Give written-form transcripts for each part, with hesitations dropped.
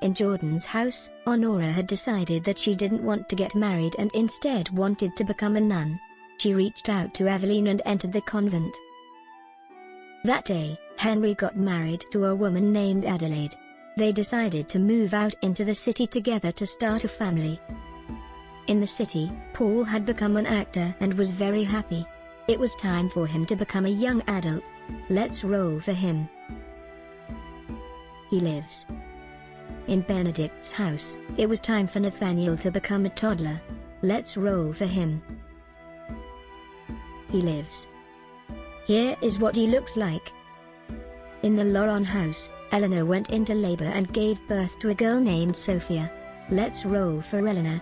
In Jordan's house, Honora had decided that she didn't want to get married and instead wanted to become a nun. She reached out to Evelyn and entered the convent. That day, Henry got married to a woman named Adelaide. They decided to move out into the city together to start a family. In the city, Paul had become an actor and was very happy. It was time for him to become a young adult. Let's roll for him. He lives in Benedict's house. It was time for Nathaniel to become a toddler. Let's roll for him. He lives. Here is what he looks like. In the Laurent house, Eleanor went into labor and gave birth to a girl named Sophia. Let's roll for Eleanor.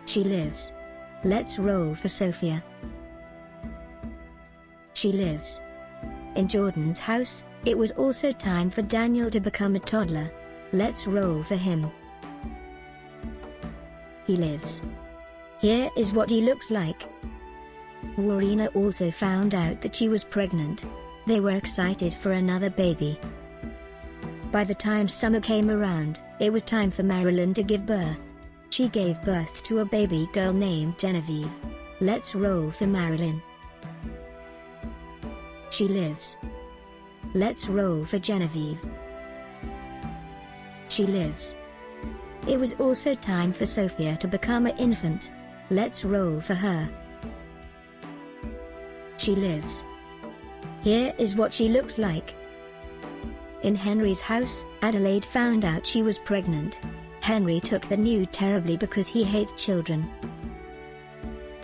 She lives. Let's roll for Sophia. She lives. In Jordan's house, it was also time for Daniel to become a toddler. Let's roll for him. He lives. Here is what he looks like. Warina also found out that she was pregnant. They were excited for another baby. By the time summer came around, it was time for Marilyn to give birth. She gave birth to a baby girl named Genevieve. Let's roll for Marilyn. She lives. Let's roll for Genevieve. She lives. It was also time for Sophia to become an infant. Let's roll for her. She lives. Here is what she looks like. In Henry's house, Adelaide found out she was pregnant. Henry took the news terribly because he hates children.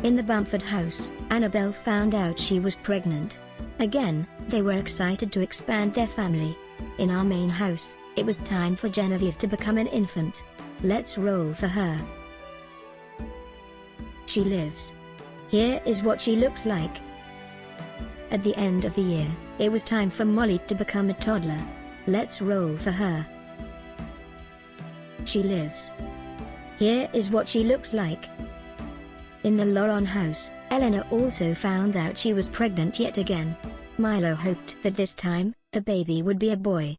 In the Bamford house, Annabelle found out she was pregnant. Again, they were excited to expand their family. In our main house, it was time for Genevieve to become an infant. Let's roll for her. She lives. Here is what she looks like. At the end of the year, it was time for Molly to become a toddler. Let's roll for her. She lives. Here is what she looks like. In the Laurent house, Eleanor also found out she was pregnant yet again. Milo hoped that this time, the baby would be a boy.